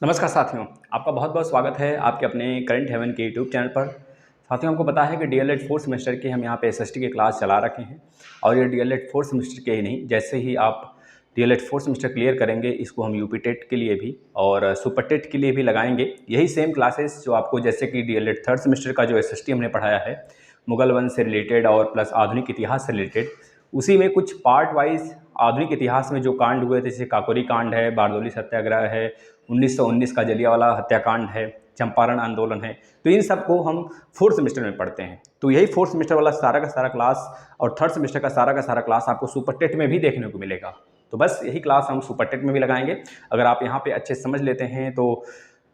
नमस्कार साथियों, आपका बहुत बहुत स्वागत है आपके अपने करंट हेवन के यूट्यूब चैनल पर। साथियों, हमको पता है कि डीएलएड फोर्थ सेमेस्टर के हम यहाँ पे एसएसटी के क्लास चला रखे हैं और ये डीएलएड फोर्थ सेमेस्टर के ही नहीं, जैसे ही आप डीएलएड फोर्थ सेमेस्टर क्लियर करेंगे इसको हम यूपी टेट के लिए भी और सुपर टेट के लिए भी लगाएंगे। यही सेम क्लासेस जो आपको जैसे कि डीएलएड थर्ड सेमेस्टर का जो एसएसटी हमने पढ़ाया है मुगल वंश से रिलेटेड और प्लस आधुनिक इतिहास से रिलेटेड, उसी में कुछ पार्ट वाइज आधुनिक इतिहास में जो कांड हुए थे, जैसे काकोरी कांड है, बारदौली सत्याग्रह है, 1919 का जलियांवाला हत्याकांड है, चंपारण आंदोलन है, तो इन सब को हम फोर्थ सेमेस्टर में पढ़ते हैं। तो यही फोर्थ सेमेस्टर वाला सारा का सारा क्लास और थर्ड सेमेस्टर का सारा क्लास आपको सुपर टेट में भी देखने को मिलेगा। तो बस यही क्लास हम सुपर टेट में भी लगाएंगे। अगर आप यहाँ पे अच्छे समझ लेते हैं तो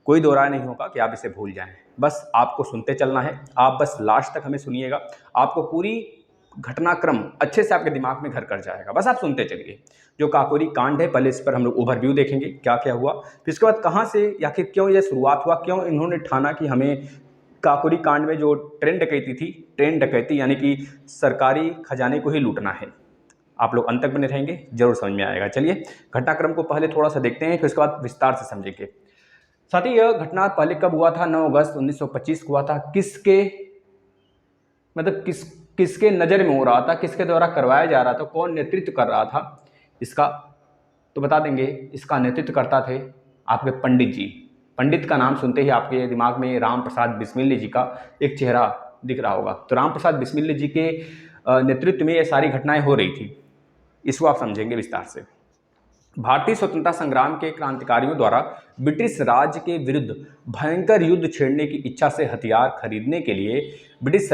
कोई दो राय नहीं होगा कि आप इसे भूल जाएं। बस आपको सुनते चलना है, आप बस लास्ट तक हमें सुनिएगा, आपको पूरी घटनाक्रम अच्छे से आपके दिमाग में घर कर जाएगा। बस आप सुनते चलिए। जो काकोरी कांड है, पहले इस पर हम लोग ओवरव्यू देखेंगे क्या क्या हुआ, फिर इसके बाद कहाँ से या फिर क्यों यह शुरुआत हुआ, क्यों इन्होंने ठाना कि हमें काकोरी कांड में जो ट्रेन डकैती थी, ट्रेन डकैती यानी कि सरकारी खजाने को ही लूटना है। आप लोग अंत तक बने रहेंगे, जरूर समझ में आएगा। चलिए घटनाक्रम को पहले थोड़ा सा देखते हैं, फिर उसके बाद विस्तार से समझेंगे। साथ ही यह घटना पहले कब हुआ था? 9 अगस्त 1925 को हुआ था। किसके मतलब किसके नज़र में हो रहा था, किसके द्वारा करवाया जा रहा था, कौन नेतृत्व कर रहा था इसका? तो बता देंगे, इसका नेतृत्व करता थे आपके पंडित जी। पंडित का नाम सुनते ही आपके दिमाग में राम प्रसाद बिस्मिल्ली जी का एक चेहरा दिख रहा होगा। तो राम प्रसाद बिस्मिल्ली जी के नेतृत्व में ये सारी घटनाएं हो रही थी, इसको आप समझेंगे विस्तार से। भारतीय स्वतंत्रता संग्राम के क्रांतिकारियों द्वारा ब्रिटिश राज के विरुद्ध भयंकर युद्ध छेड़ने की इच्छा से हथियार खरीदने के लिए ब्रिटिश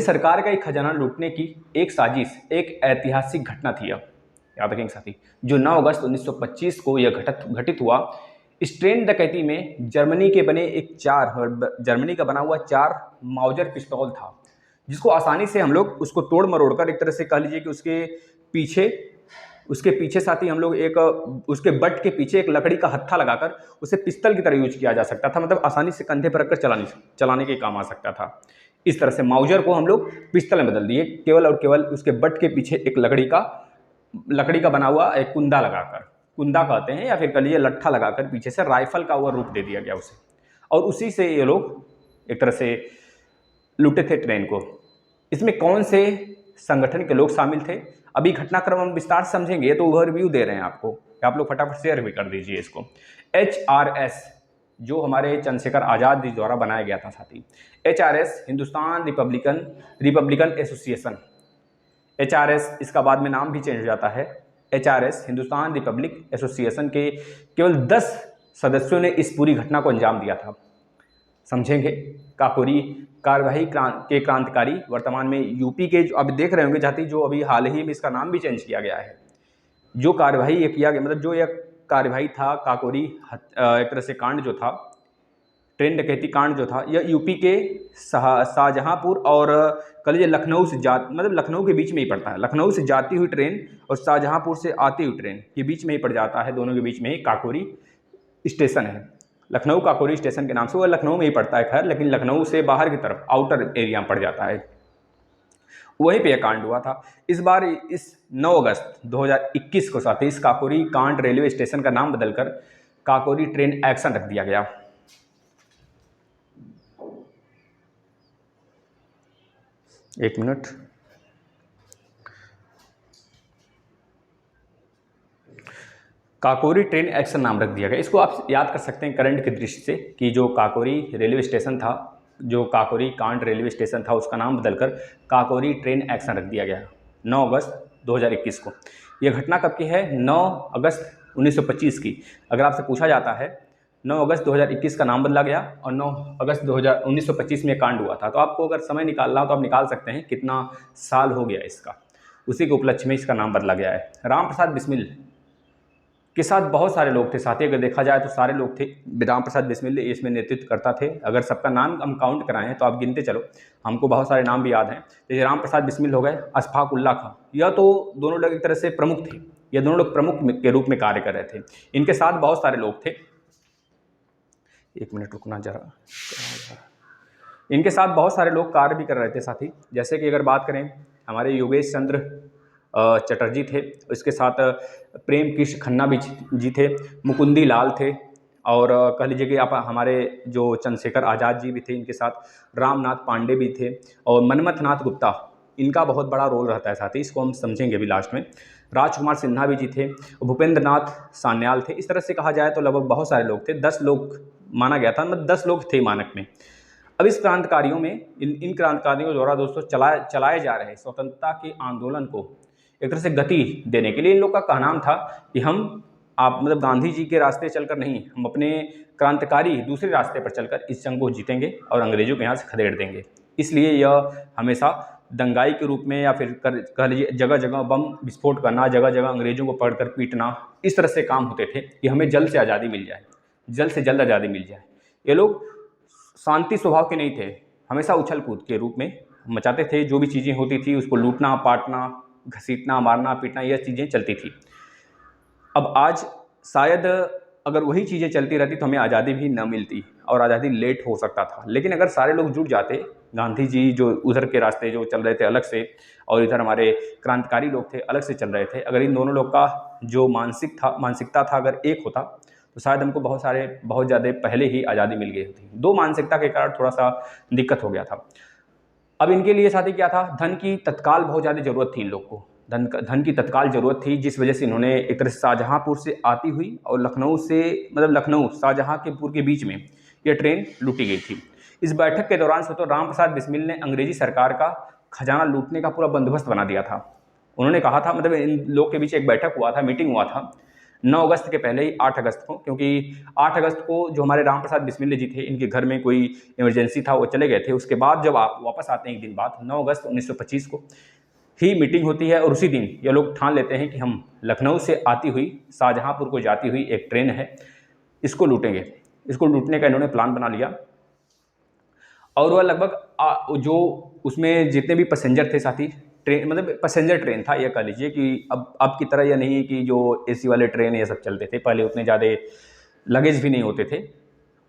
सरकार का एक खजाना लूटने की एक साजिश, एक ऐतिहासिक घटना थी। याद रखेंगे साथी, जो 9 अगस्त 1925 को यह घटित हुआ। इस ट्रेन डकैती में जर्मनी का बना हुआ 4 माउजर पिस्तौल था, जिसको आसानी से हम लोग उसको तोड़ मरोड़ कर, एक तरह से कह लीजिए कि उसके पीछे साथ ही हम लोग एक उसके बट के पीछे एक लकड़ी का हत्था लगाकर उसे पिस्तल की तरह यूज किया जा सकता था। मतलब आसानी से कंधे पर रखकर चलाने के काम आ सकता था। इस तरह से माउजर को हम लोग पिस्तल में बदल दिए, केवल और केवल उसके बट के पीछे एक लकड़ी का बना हुआ एक कुंदा लगाकर, कुंदा कहते हैं या फिर कह लीजिए लट्ठा लगाकर पीछे से राइफल का वह रूप दे दिया गया उसे, और उसी से ये लोग एक तरह से लूटे थे ट्रेन को। इसमें कौन से संगठन के लोग शामिल थे, अभी घटनाक्रम हम विस्तार से समझेंगे, तो ओवरव्यू दे रहे हैं आपको, आप लोग फटाफट शेयर भी कर दीजिए इसको। HRS जो हमारे चंद्रशेखर आज़ाद जी द्वारा बनाया गया था साथी। HRS Hindustan Republican association. HRS इसका बाद में नाम भी चेंज हो जाता है। HRS हिंदुस्तान रिपब्लिक एसोसिएशन के केवल 10 सदस्यों ने इस पूरी घटना को अंजाम दिया था। समझेंगे। काकोरी कार्यवाही के क्रांतिकारी वर्तमान में यूपी के, जो अब देख रहे होंगे जाति, जो अभी हाल ही में इसका नाम भी चेंज किया गया है। जो कार्यवाही ये किया गया, मतलब जो यह कार्यवाही था काकोरी एक तरह से कांड जो था, ट्रेन डकैती कांड जो था, यह यूपी के शाहजहांपुर और कह लीजिए लखनऊ से मतलब लखनऊ के बीच में ही पड़ता है। लखनऊ से जाती हुई ट्रेन और शाहजहांपुर से आती हुई ट्रेन के बीच में ही पड़ जाता है, दोनों के बीच में ही काकोरी स्टेशन है। लखनऊ काकोरी स्टेशन के नाम से, वह लखनऊ में ही पड़ता है खैर, लेकिन लखनऊ से बाहर की तरफ आउटर एरिया में पड़ जाता है, वहीं पे यह कांड हुआ था। इस बार इस 9 अगस्त 2021 को साथ ही इस काकोरी कांड रेलवे स्टेशन का नाम बदलकर काकोरी ट्रेन एक्शन रख दिया गया। एक मिनट, काकोरी ट्रेन एक्शन नाम रख दिया गया। इसको आप याद कर सकते हैं करंट की दृष्टि से कि जो काकोरी रेलवे स्टेशन था, जो काकोरी कांड रेलवे स्टेशन था, उसका नाम बदलकर काकोरी ट्रेन एक्शन रख दिया गया 9 अगस्त 2021 को। यह घटना कब की है? 9 अगस्त 1925 की। अगर आपसे पूछा जाता है 9 अगस्त 2021 का नाम बदला गया और 9 अगस्त 1925 में कांड हुआ था, तो आपको अगर समय निकालना हो तो आप निकाल सकते हैं कितना साल हो गया इसका। उसी के उपलक्ष्य में इसका नाम बदला गया है। राम प्रसाद बिस्मिल के साथ बहुत सारे लोग थे साथी, अगर देखा जाए तो सारे लोग थे। राम प्रसाद बिस्मिल इसमें नेतृत्व करता थे। अगर सबका नाम हम काउंट कराएं तो आप गिनते चलो, हमको बहुत सारे नाम भी याद हैं। जैसे राम प्रसाद बिस्मिल हो गए, अशफाक उल्ला खां, यह तो दोनों लोग एक तरह से प्रमुख थे, यह दोनों लोग प्रमुख के रूप में कार्य कर रहे थे। इनके साथ बहुत सारे लोग थे। एक मिनट रुकना जरा, इनके साथ बहुत सारे लोग कार्य भी कर रहे थे साथी। जैसे कि अगर बात करें हमारे योगेश चंद्र चटर्जी थे, इसके साथ प्रेम कृष्ण खन्ना भी जी थे, मुकुंदी लाल थे, और कह लीजिए कि आप हमारे जो चंद्रशेखर आज़ाद जी भी थे, इनके साथ रामनाथ पांडे भी थे, और मनमथ नाथ गुप्ता, इनका बहुत बड़ा रोल रहता है साथी, इसको हम समझेंगे अभी लास्ट में। राजकुमार सिन्हा भी जी थे, भूपेंद्र नाथ सान्याल थे। इस तरह से कहा जाए तो लगभग बहुत सारे लोग थे, 10 लोग माना गया था, मतलब 10 लोग थे मानक में। अब इस क्रांतिकारियों में इन क्रांतिकारियों द्वारा दोस्तों चलाए जा रहे स्वतंत्रता के आंदोलन को एक तरह से गति देने के लिए इन लोग का कहना था कि आप मतलब गांधी जी के रास्ते चलकर नहीं, हम अपने क्रांतिकारी दूसरे रास्ते पर चलकर इस जंग को जीतेंगे और अंग्रेजों के यहाँ से खदेड़ देंगे। इसलिए यह हमेशा दंगाई के रूप में या फिर कह लीजिए जगह जगह बम विस्फोट करना, जगह जगह अंग्रेजों को पकड़कर पीटना, इस तरह से काम होते थे कि हमें जल्द से आज़ादी मिल जाए, जल्द से जल्द आज़ादी मिल जाए। ये लोग शांति स्वभाव के नहीं थे, हमेशा उछल कूद के रूप में मचाते थे। जो भी चीज़ें होती थी उसको लूटना, पाटना, घसीटना, मारना, पीटना, यह चीज़ें चलती थी। अब आज शायद अगर वही चीज़ें चलती रहती तो हमें आज़ादी भी न मिलती और आज़ादी लेट हो सकता था। लेकिन अगर सारे लोग जुट जाते, गांधी जी जो उधर के रास्ते जो चल रहे थे अलग से, और इधर हमारे क्रांतिकारी लोग थे अलग से चल रहे थे, अगर इन दोनों लोग का जो मानसिकता था अगर एक होता तो शायद हमको बहुत ज़्यादा पहले ही आज़ादी मिल गई होती। दो मानसिकता के कारण थोड़ा सा दिक्कत हो गया था। अब इनके लिए साथी क्या था, धन की तत्काल बहुत ज़्यादा ज़रूरत थी इन लोग को, धन की तत्काल ज़रूरत थी, जिस वजह से इन्होंने एक तरह से शाहजहाँपुर से आती हुई और लखनऊ शाहजहाँपुर के बीच में यह ट्रेन लूटी गई थी। इस बैठक के दौरान स्वतः राम प्रसाद बिस्मिल ने अंग्रेजी सरकार का खजाना लूटने का पूरा बंदोबस्त बना दिया था। उन्होंने कहा था, मतलब इन लोग के बीच एक बैठक हुआ था, मीटिंग हुआ था 9 अगस्त के पहले ही 8 अगस्त को, क्योंकि 8 अगस्त को जो हमारे राम प्रसाद बिस्मिल जी थे, इनके घर में कोई इमरजेंसी था, वो चले गए थे। उसके बाद जब आप वापस आते हैं एक दिन बाद 9 अगस्त 1925 को ही मीटिंग होती है, और उसी दिन ये लोग ठान लेते हैं कि हम लखनऊ से आती हुई शाहजहाँपुर को जाती हुई एक ट्रेन है, इसको लूटेंगे। इसको लूटने का इन्होंने प्लान बना लिया, और वह लगभग जो उसमें जितने भी पैसेंजर थे साथी, ट्रेन मतलब पैसेंजर ट्रेन था, यह कह लीजिए कि अब की तरह यह नहीं है कि जो एसी वाले ट्रेन ये सब चलते थे। पहले उतने ज़्यादा लगेज भी नहीं होते थे,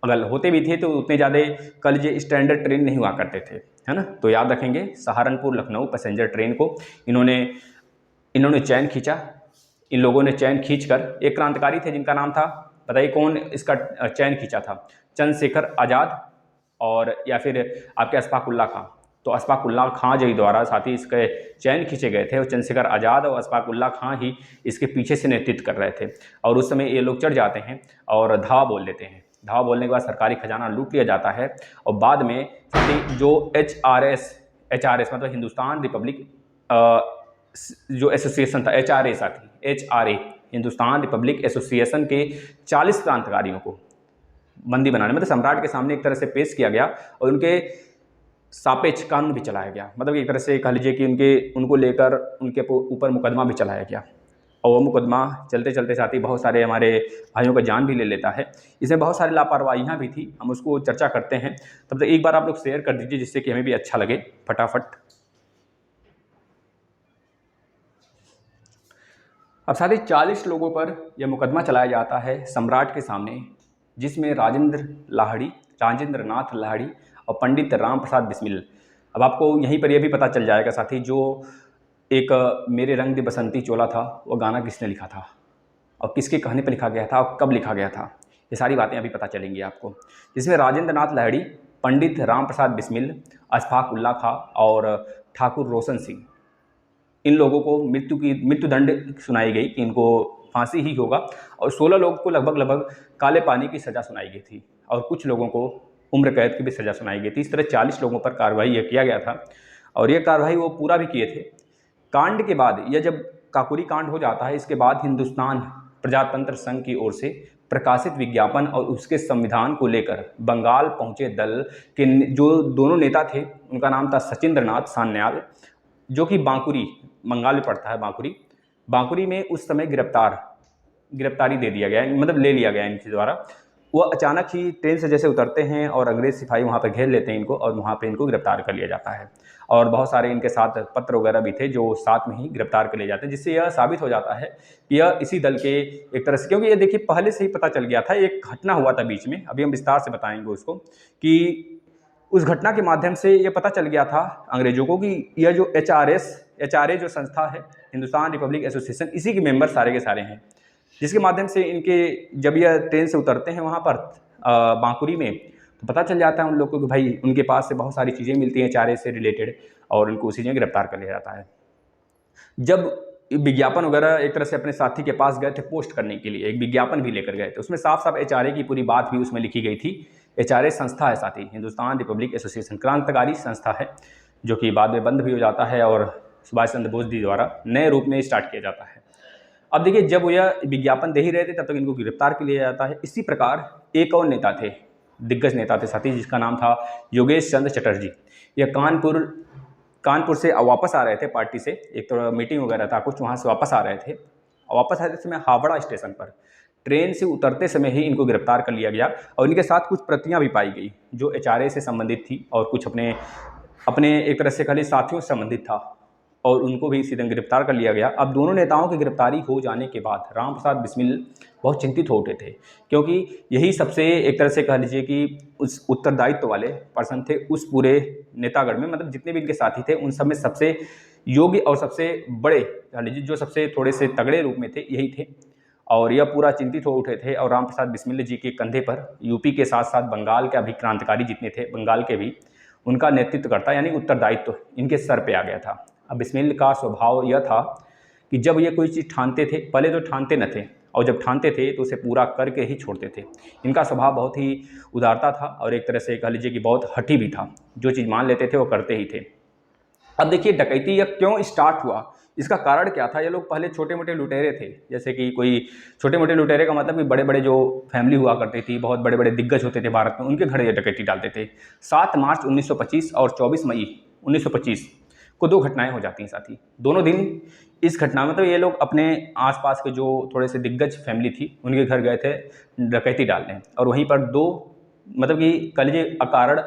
अगर होते भी थे तो उतने ज़्यादा कह लीजिए स्टैंडर्ड ट्रेन नहीं हुआ करते थे, है ना। तो याद रखेंगे, सहारनपुर लखनऊ पैसेंजर ट्रेन को इन्होंने चैन खींचा। इन लोगों ने चैन खींचकर, एक क्रांतिकारी थे जिनका नाम था, बताइए कौन इसका चैन खींचा था, चंद्रशेखर आज़ाद और या फिर आपके अशफाक उल्लाह खां। तो अशफाक उल्लाह खां जी द्वारा साथ ही इसके चैन खींचे गए थे, और चंद्रशेखर आज़ाद और अशफाक उल्लाह खां ही इसके पीछे से नेतृत्व कर रहे थे। और उस समय ये लोग चढ़ जाते हैं और धावा बोल देते हैं। धावा बोलने के बाद सरकारी खजाना लूट लिया जाता है, और बाद में जो HRS मतलब हिंदुस्तान रिपब्लिक जो एसोसिएशन था, HRA हिंदुस्तान रिपब्लिक एसोसिएशन के 40 क्रांतिकारियों को बंदी बनाने, मतलब सम्राट के सामने एक तरह से पेश किया गया, और उनके सापेक्ष कानून भी चलाया गया। मतलब एक तरह से कह लीजिए कि उनको लेकर उनके ऊपर मुकदमा भी चलाया गया, और वो मुकदमा चलते चलते साथ ही बहुत सारे हमारे भाइयों का जान भी ले लेता है। इसमें बहुत सारी लापरवाहियाँ भी थी, हम उसको चर्चा करते हैं। तब तक एक बार आप लोग शेयर कर दीजिए, जिससे कि हमें भी अच्छा लगे फटाफट। अब साथ ही 40 लोगों पर यह मुकदमा चलाया जाता है सम्राट के सामने, जिसमें राजेंद्र नाथ लाहिड़ी और पंडित राम प्रसाद बिस्मिल। अब आपको यहीं पर यह भी पता चल जाएगा साथी, जो एक मेरे रंग दे बसंती चोला था, वो गाना किसने लिखा था और किसके कहने पर लिखा गया था और कब लिखा गया था, ये सारी बातें अभी पता चलेंगी आपको। जिसमें राजेंद्र नाथ लाहिड़ी, पंडित राम प्रसाद बिस्मिल, अशफाक उल्लाह खां और ठाकुर रोशन सिंह, इन लोगों को मृत्युदंड सुनाई गई कि इनको फांसी ही होगा, और 16 लोगों को लगभग काले पानी की सज़ा सुनाई गई थी, और कुछ लोगों को उम्र कैद की भी सज़ा सुनाई गई थी। इस तरह 40 लोगों पर कार्रवाई यह किया गया था, और यह कार्रवाई वो पूरा भी किए थे। कांड के बाद, यह जब काकोरी कांड हो जाता है, इसके बाद हिंदुस्तान प्रजातंत्र संघ की ओर से प्रकाशित विज्ञापन और उसके संविधान को लेकर बंगाल पहुंचे दल के जो दोनों नेता थे, उनका नाम था सचिंद्रनाथ सान्याल, जो कि बांकुरी, बंगाल में पड़ता है बांकुरी में उस समय गिरफ्तारी दे दिया गया, मतलब ले लिया गया इनके द्वारा। वो अचानक ही ट्रेन से जैसे उतरते हैं और अंग्रेज सिपाही वहाँ पर घेर लेते हैं इनको, और वहाँ पे इनको गिरफ्तार कर लिया जाता है। और बहुत सारे इनके साथ पत्र वगैरह भी थे जो साथ में ही गिरफ्तार कर लिए जाते हैं, जिससे यह साबित हो जाता है कि यह इसी दल के एक तरह से, क्योंकि ये देखिए पहले से ही पता चल गया था, एक घटना हुआ था बीच में, अभी हम विस्तार से बताएंगे उसको, कि उस घटना के माध्यम से ये पता चल गया था अंग्रेजों को कि यह जो HRS HRA जो संस्था है, हिंदुस्तान रिपब्लिक एसोसिएशन, इसी के मेंबर सारे के सारे हैं, जिसके माध्यम से इनके जब यह ट्रेन से उतरते हैं वहाँ पर बांकुरी में, तो पता चल जाता है उन लोग को कि भाई उनके पास से बहुत सारी चीज़ें मिलती हैं HRA से रिलेटेड, और उनको उसी जगह गिरफ्तार कर लिया जाता है। जब विज्ञापन वगैरह एक तरह से अपने साथी के पास गए थे पोस्ट करने के लिए, एक विज्ञापन भी लेकर गए थे, उसमें साफ साफ HRA की पूरी बात भी उसमें लिखी गई थी। HRA संस्था है साथी, हिंदुस्तान रिपब्लिक एसोसिएशन, क्रांतिकारी संस्था है, जो कि बाद में बंद भी हो जाता है और सुभाष चंद्र बोस जी द्वारा नए रूप में स्टार्ट किया जाता है। अब देखिए, जब यह विज्ञापन दे ही रहे थे तब तक इनको गिरफ्तार कर लिया जाता है। इसी प्रकार एक और नेता थे, दिग्गज नेता थे साथी, जिसका नाम था योगेश चंद्र चटर्जी। यह कानपुर से वापस आ रहे थे पार्टी से, एक तो मीटिंग वगैरह था कुछ, वहाँ से वापस आ रहे थे। वापस आते समय हावड़ा स्टेशन पर ट्रेन से उतरते समय ही इनको गिरफ्तार कर लिया गया, और इनके साथ कुछ प्रतियां भी पाई गई जो HRA से संबंधित थी और कुछ अपने एक तरह से खाली साथियों से संबंधित था, और उनको भी इसी दिन गिरफ्तार कर लिया गया। अब दोनों नेताओं की गिरफ्तारी हो जाने के बाद राम प्रसाद बिस्मिल बहुत चिंतित हो उठे थे, क्योंकि यही सबसे एक तरह से कह लीजिए कि उस उत्तरदायित्व वाले पर्सन थे उस पूरे नेतागढ़ में, मतलब जितने भी इनके साथी थे उन सब में सबसे योग्य और सबसे बड़े कह लीजिए, जो सबसे थोड़े से तगड़े रूप में थे यही थे। और यह पूरा चिंतित हो उठे थे, और राम प्रसाद बिस्मिल जी के कंधे पर यूपी के साथ साथ बंगाल के अभी क्रांतिकारी जितने थे, बंगाल के भी, उनका नेतृत्व करता यानी उत्तरदायित्व इनके सर पे आ गया था। अब बिस्मिल का स्वभाव यह था कि जब ये कोई चीज़ ठानते थे, पहले तो ठानते न थे, और जब ठानते थे तो उसे पूरा करके ही छोड़ते थे। इनका स्वभाव बहुत ही उदारता था, और एक तरह से कह लीजिए कि बहुत हठी भी था, जो चीज़ मान लेते थे वो करते ही थे। अब देखिए, डकैती यह क्यों स्टार्ट हुआ, इसका कारण क्या था। ये लोग पहले छोटे मोटे लुटेरे थे, जैसे कि कोई छोटे मोटे लुटेरे का मतलब कि बड़े बड़े जो फैमिली हुआ करती थी, बहुत बड़े बड़े दिग्गज होते थे भारत में, उनके घर ये डकैती डालते थे। 7 मार्च 1925 और 24 मई 1925 को 2 घटनाएं हो जाती हैं साथी। दोनों दिन इस घटना में तो ये लोग अपने आसपास के जो थोड़े से दिग्गज फैमिली थी उनके घर गए थे डकैती डालने, और वहीं पर 2 मतलब कि कह लीजिए अकारण,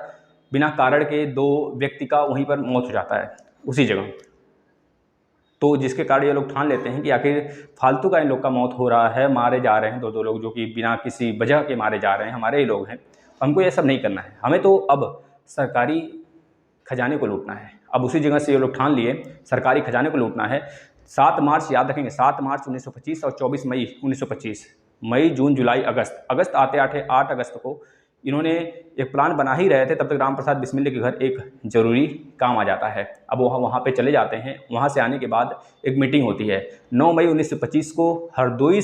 बिना कारण के 2 व्यक्ति का वहीं पर मौत हो जाता है उसी जगह। तो जिसके कारण ये लोग ठान लेते हैं कि आखिर फालतू का इन लोग का मौत हो रहा है, मारे जा रहे हैं 2 लोग जो कि बिना किसी वजह के मारे जा रहे हैं, हमारे ही लोग हैं, हमको ये सब नहीं करना है, हमें तो अब सरकारी खजाने को लूटना है। अब उसी जगह से ये लोग ठान लिए सरकारी खजाने को लूटना है। 7 मार्च याद रखेंगे, 7 मार्च 1925 और 24 मई 1925, मई जून जुलाई अगस्त आते 8 अगस्त को इन्होंने एक प्लान बना ही रहे थे, तब तक राम प्रसाद बिस्मिल के घर एक जरूरी काम आ जाता है। अब वहाँ पे चले जाते हैं। वहाँ से आने के बाद एक मीटिंग होती है 9 मई 1925 को हरदोई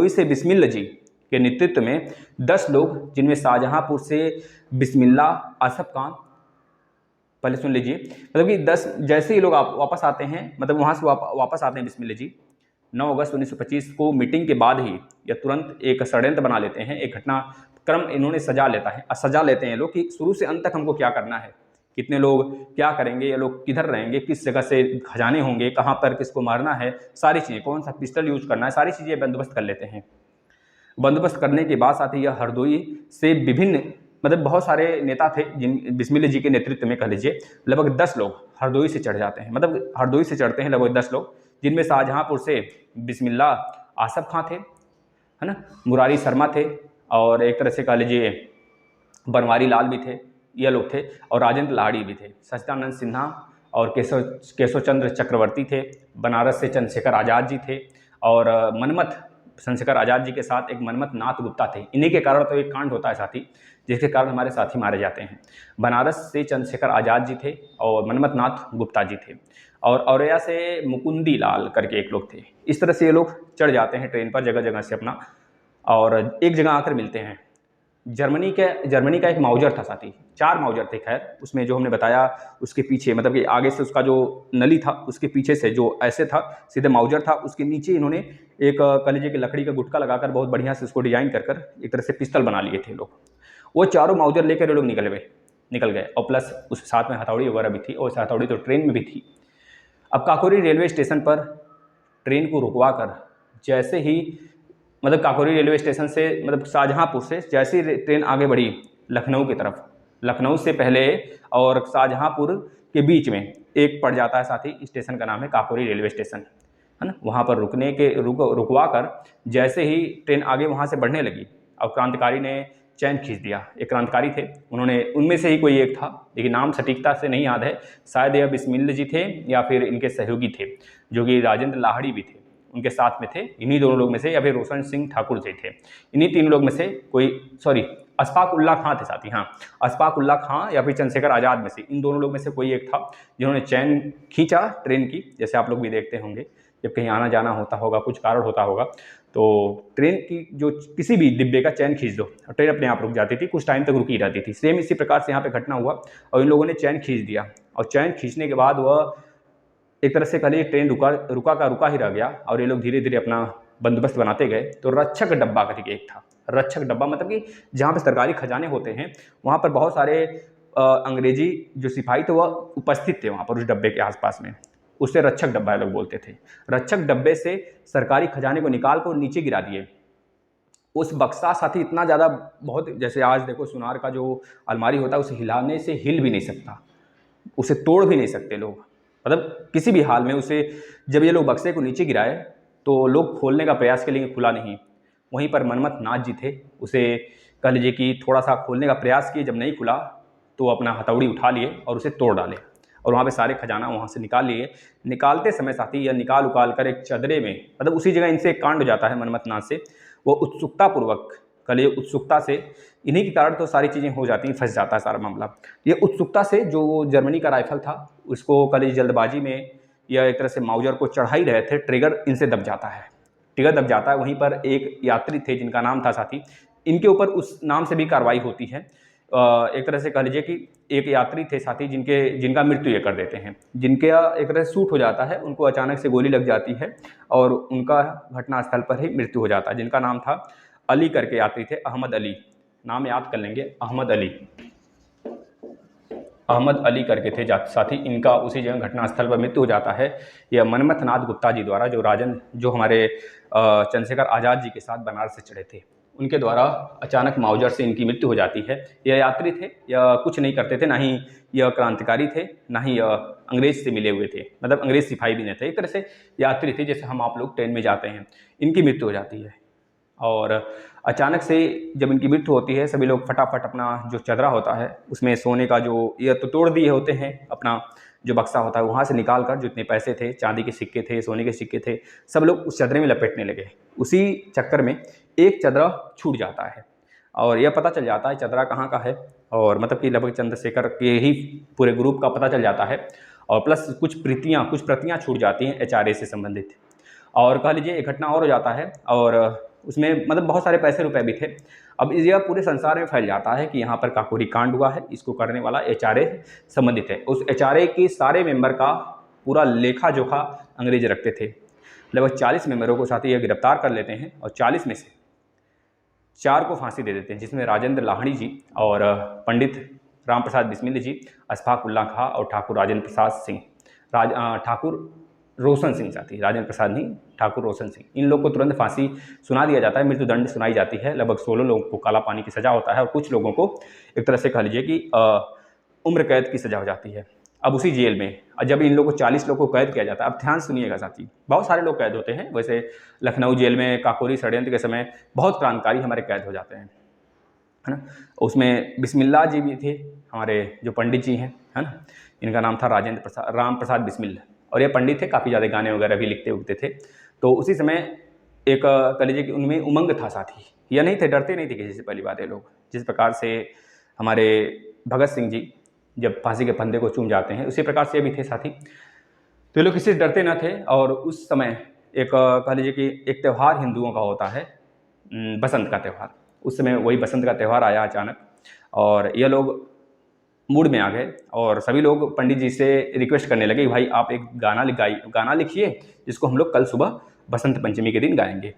से बिस्मिल जी के नेतृत्व में 10 लोग, जिनमें शाहजहांपुर से बिस्मिल्ला आसफ खान, पहले सुन लीजिए, मतलब कि 10 जैसे ही लोग वापस आते हैं, मतलब वहाँ से वापस आते हैं बिस्मिल्ला जी 9 अगस्त 1925 को, मीटिंग के बाद ही या तुरंत एक षड्यंत्र बना लेते हैं, एक घटनाक्रम इन्होंने सजा लेते हैं लोग कि शुरू से अंत तक हमको क्या करना है, कितने लोग क्या करेंगे, ये लोग किधर रहेंगे, किस जगह से खजाने होंगे, कहाँ पर किसको मारना है, सारी चीज़ें, कौन सा पिस्टल यूज करना है, सारी चीज़ें बंदोबस्त कर लेते हैं। बंदोबस्त करने के बाद साथ ही यह हरदोई से विभिन्न, मतलब बहुत सारे नेता थे जिन बिस्मिल्ला जी के नेतृत्व में कह लीजिए लगभग 10 लोग हरदोई से चढ़ जाते हैं, मतलब हरदोई से चढ़ते हैं लगभग 10 लोग, जिनमें शाहजहांपुर से बिस्मिल्ला आसफ खां थे, है ना, मुरारी शर्मा थे, और एक तरह से कह लीजिए बनवारी लाल भी थे, ये लोग थे, और राजेंद्र लाड़ी भी थे, सच्चिदानंद सिन्हा और केशव चंद्र चक्रवर्ती थे, बनारस से चंद्रशेखर आज़ाद जी थे, और चंद्रशेखर आज़ाद जी के साथ एक मनमथ नाथ गुप्ता थे। इन्हीं के कारण तो एक कांड होता है साथी, जिसके कारण हमारे साथी मारे जाते हैं। बनारस से चंद्रशेखर आज़ाद जी थे और मनमथ नाथ गुप्ता जी थे, और औरैया से मुकुंदी लाल करके एक लोग थे। इस तरह से ये लोग चढ़ जाते हैं ट्रेन पर जगह जगह से अपना, और एक जगह आकर मिलते हैं। जर्मनी का एक माउजर था साथी, 4 माउजर थे, खैर उसमें जो हमने बताया उसके पीछे, मतलब कि आगे से उसका जो नली था उसके पीछे से जो ऐसे था सीधे माउजर था, उसके नीचे इन्होंने एक कह लीजिए कि लकड़ी का गुटका लगाकर बहुत बढ़िया से उसको डिजाइन कर एक तरह से पिस्टल बना लिए थे लोग। वो चारों माउजर लेकर ये लोग निकल गए, और प्लस उस साथ में हथौड़ी वगैरह भी थी, और हथौड़ी तो ट्रेन में भी थी। अब काकोरी रेलवे स्टेशन पर ट्रेन को रुकवा कर, जैसे ही मतलब काकोरी रेलवे स्टेशन से, मतलब शाहजहांपुर से जैसे ही ट्रेन आगे बढ़ी लखनऊ की तरफ, लखनऊ से पहले और शाहजहांपुर के बीच में एक पड़ जाता है साथी, स्टेशन का नाम है काकोरी रेलवे स्टेशन, है ना। वहाँ पर रुकवा कर जैसे ही ट्रेन आगे वहाँ से बढ़ने लगी, और क्रांतिकारी ने चैन खींच दिया। एक क्रांतिकारी थे, उन्होंने उनमें से ही कोई एक था, लेकिन नाम सटीकता से नहीं याद है। शायद यह बिस्मिल्लाह जी थे या फिर इनके सहयोगी थे, जो कि राजेंद्र लाहिड़ी भी थे, उनके साथ में थे। इन्हीं दोनों लोग में से, या फिर रोशन सिंह ठाकुर जी थे, इन्हीं तीन लोग में से कोई, सॉरी, अशफाक उल्लाह खां थे साथी, हाँ, अशफाक उल्लाह खां या फिर चंद्रशेखर आज़ाद में से, इन दोनों लोग में से कोई एक था जिन्होंने चैन खींचा ट्रेन की। जैसे आप लोग भी देखते होंगे, जब कहीं आना जाना होता होगा, कुछ कारण होता होगा, तो ट्रेन की जो किसी भी डिब्बे का चैन खींच दो, ट्रेन अपने आप रुक जाती थी, कुछ टाइम तक रुकी रहती थी। सेम इसी प्रकार से यहाँ पे घटना हुआ और इन लोगों ने चैन खींच दिया, और चैन खींचने के बाद वह एक तरह से कह लीजिए ट्रेन रुका ही रह गया, और ये लोग धीरे धीरे अपना बंदोबस्त बनाते गए। तो रक्षक डब्बा करके एक था। रक्षक डब्बा मतलब कि जहाँ पे सरकारी खजाने होते हैं, वहाँ पर बहुत सारे अंग्रेजी जो सिपाही थे वह उपस्थित थे वहाँ पर उस डब्बे के आसपास में। उससे रक्षक डब्बा लोग बोलते थे। रक्षक डब्बे से सरकारी खजाने को निकाल कर नीचे गिरा दिए। उस बक्सा साथी इतना ज़्यादा, बहुत, जैसे आज देखो सुनार का जो अलमारी होता है उसे हिलाने से हिल भी नहीं सकता, उसे तोड़ भी नहीं सकते लोग, मतलब किसी भी हाल में उसे। जब ये लोग बक्से को नीचे गिराए तो लोग खोलने का प्रयास के लिए, खुला नहीं। वहीं पर मनमथ नाथ जी थे, उसे कह लीजिए कि थोड़ा सा खोलने का प्रयास किए, जब नहीं खुला तो अपना हथौड़ी उठा लिए और उसे तोड़ डाले, और वहाँ पे सारे खजाना वहाँ से निकाल लिए। निकालते समय साथी, या निकाल उकाल कर एक चदरे में, मतलब उसी जगह इनसे एक कांड हो जाता है मनमथ नाथ से। वो उत्सुकतापूर्वक, कह लीजिए उत्सुकता से, इन्हीं के कारण तो सारी चीज़ें हो जाती हैं, फंस जाता है सारा मामला। ये उत्सुकता से जो जर्मनी का राइफल था, उसको कह लीजिए जल्दबाजी में या एक तरह से माउजर को चढ़ा ही रहे थे, ट्रिगर इनसे दब जाता है, ट्रिगर दब जाता है। वहीं पर एक यात्री थे जिनका नाम था साथी, इनके ऊपर उस नाम से भी कार्रवाई होती है। एक तरह से कह लीजिए कि एक यात्री थे साथी जिनका मृत्यु ये कर देते हैं, जिनके एक तरह से सूट हो जाता है, उनको अचानक से गोली लग जाती है और उनका घटनास्थल पर ही मृत्यु हो जाता है, जिनका नाम था अली करके यात्री थे, अहमद अली, नाम याद कर लेंगे, अहमद अली, अहमद अली करके थे साथी। इनका उसी जगह घटनास्थल पर मृत्यु हो जाता है। यह मनमथ नाथ गुप्ता जी द्वारा, जो हमारे चंद्रशेखर आज़ाद जी के साथ बनारस से चढ़े थे, उनके द्वारा अचानक माउजर से इनकी मृत्यु हो जाती है। यह यात्री थे, यह कुछ नहीं करते थे, ना ही यह क्रांतिकारी थे, ना ही यह अंग्रेज से मिले हुए थे, मतलब अंग्रेज सिपाही भी नहीं थे, एक तरह से यात्री थे, जैसे हम आप लोग ट्रेन में जाते हैं। इनकी मृत्यु हो जाती है, और अचानक से जब इनकी मृत्यु होती है, सभी लोग फटाफट अपना जो चदरा होता है उसमें सोने का, जो ये तो तोड़ दिए होते हैं, अपना जो बक्सा होता है वहाँ से निकाल कर जितने पैसे थे, चांदी के सिक्के थे, सोने के सिक्के थे, सब लोग उस चदरे में लपेटने लगे। उसी चक्कर में एक चदरा छूट जाता है और यह पता चल जाता है चदरा कहाँ का है, और मतलब कि लगभग चंद्रशेखर के ही पूरे ग्रुप का पता चल जाता है। और प्लस कुछ प्रतियाँ छूट जाती हैं HRA से संबंधित। और कह लीजिए एक घटना और हो जाता है, और उसमें मतलब बहुत सारे पैसे रुपए भी थे। अब यह पूरे संसार में फैल जाता है कि यहाँ पर काकोरी कांड हुआ है, इसको करने वाला HRA संबंधित है। उस HRA के सारे मेंबर का पूरा लेखा जोखा अंग्रेज रखते थे। लगभग 40 मेंबरों को साथ ही यह गिरफ्तार कर लेते हैं, और 40 में से 4 को फांसी दे देते हैं, जिसमें राजेंद्र लाहिड़ी जी और पंडित राम प्रसाद बिस्मिल जी, अशफाक उल्लाह खां और ठाकुर राजेंद्र प्रसाद सिंह, ठाकुर रोशन सिंह साथी, राजेंद्र प्रसाद नहीं, ठाकुर रोशन सिंह, इन लोग को तुरंत फांसी सुना दिया जाता है, मृत्युदंड सुनाई जाती है। लगभग 16 लोगों को काला पानी की सज़ा होता है, और कुछ लोगों को एक तरह से कह लीजिए कि उम्र कैद की सज़ा हो जाती है। अब उसी जेल में जब इन लोगों को 40 लोगों को कैद किया जाता है, अब ध्यान सुनिएगा साथी, बहुत सारे लोग कैद होते हैं। वैसे लखनऊ जेल में काकोरी षड्यंत्र के समय बहुत क्रांतिकारी हमारे कैद हो जाते हैं, है ना। उसमें बिस्मिल्लाह जी भी थे, हमारे जो पंडित जी हैं, है ना, इनका नाम था राम प्रसाद बिस्मिल, और ये पंडित थे, काफ़ी ज़्यादा गाने वगैरह भी लिखते उगते थे। तो उसी समय एक कह लीजिए कि उनमें उमंग था साथी, यह नहीं थे, डरते नहीं थे किसी से, पहली बात ये लोग, जिस प्रकार से हमारे भगत सिंह जी जब फांसी के फंदे को चूम जाते हैं, उसी प्रकार से भी थे साथी। तो ये लोग किसी से डरते न थे। और उस समय एक कह लीजिए कि एक त्यौहार हिंदुओं का होता है, बसंत का त्यौहार। उस समय वही बसंत का त्यौहार आया अचानक, और ये लोग मूड में आ गए, और सभी लोग पंडित जी से रिक्वेस्ट करने लगे कि भाई आप एक गाना लिखिए, जिसको हम लोग कल सुबह बसंत पंचमी के दिन गाएंगे।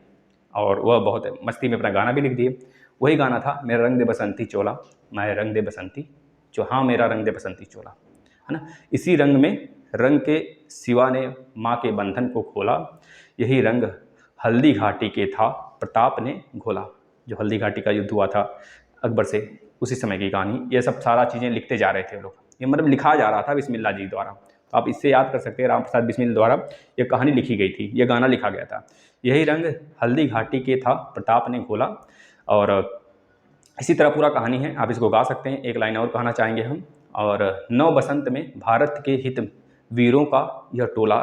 और वह बहुत मस्ती में अपना गाना भी लिख दिए। वही गाना था, मेरा रंग दे बसंती चोला, मैं रंग दे बसंती हाँ मेरा रंग दे बसंती चोला, है ना। इसी रंग में रंग के सिवा ने माँ के बंधन को खोला, यही रंग हल्दी घाटी के था प्रताप ने घोला। जो हल्दी घाटी का युद्ध हुआ था अकबर से, उसी समय की कहानी, ये सब सारा चीज़ें लिखते जा रहे थे लोग, ये मतलब लिखा जा रहा था बिस्मिल्लाह जी द्वारा। तो आप इससे याद कर सकते हैं, राम प्रसाद बिस्मिल द्वारा ये कहानी लिखी गई थी, ये गाना लिखा गया था। यही रंग हल्दी घाटी के था प्रताप ने घोला, और इसी तरह पूरा कहानी है, आप इसको गा सकते हैं। एक लाइन और कहना चाहेंगे हम। और नव बसंत में भारत के हित वीरों का यह टोला,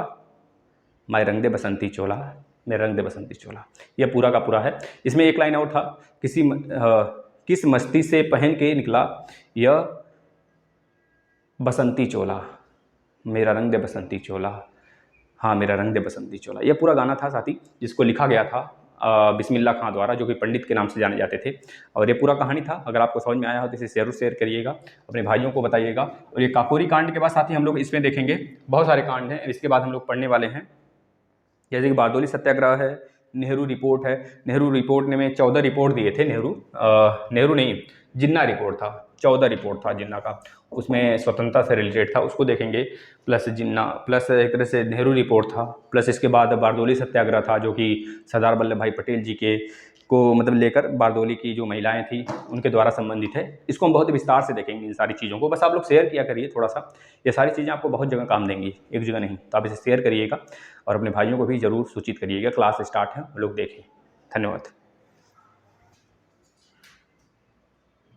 मैं रंग दे बसंती चोला, मैं रंग दे बसंती चोला। यह पूरा का पूरा है। इसमें एक लाइन और था, किस मस्ती से पहन के निकला यह बसंती चोला, मेरा रंग दे बसंती चोला, हाँ मेरा रंग दे बसंती चोला। यह पूरा गाना था साथी, जिसको लिखा गया था बिस्मिल्लाह खां द्वारा, जो कि पंडित के नाम से जाने जाते थे। और ये पूरा कहानी था। अगर आपको समझ में आया हो तो इसे जरूर शेयर करिएगा, अपने भाइयों को बताइएगा। और ये काकोरी कांड के बाद साथी हम लोग इसमें देखेंगे बहुत सारे कांड हैं, इसके बाद हम लोग पढ़ने वाले हैं। जैसे कि बारदोली सत्याग्रह है, नेहरू रिपोर्ट है। नेहरू रिपोर्ट ने में 14 रिपोर्ट दिए थे। नेहरू नहीं, जिन्ना रिपोर्ट था, 14 रिपोर्ट था जिन्ना का, उसमें स्वतंत्रता से रिलेटेड था, उसको देखेंगे। प्लस जिन्ना, प्लस एक तरह से नेहरू रिपोर्ट था, प्लस इसके बाद बारदोली सत्याग्रह था, जो कि सरदार वल्लभ भाई पटेल जी के को मतलब लेकर बारदोली की जो महिलाएं थी उनके द्वारा संबंधित है। इसको हम बहुत विस्तार से देखेंगे इन सारी चीज़ों को। बस आप लोग शेयर किया करिए थोड़ा सा, ये सारी चीज़ें आपको बहुत जगह काम देंगी, एक जगह नहीं। तो आप इसे शेयर करिएगा और अपने भाइयों को भी ज़रूर सूचित करिएगा। क्लास स्टार्ट है, लोग देखें। धन्यवाद।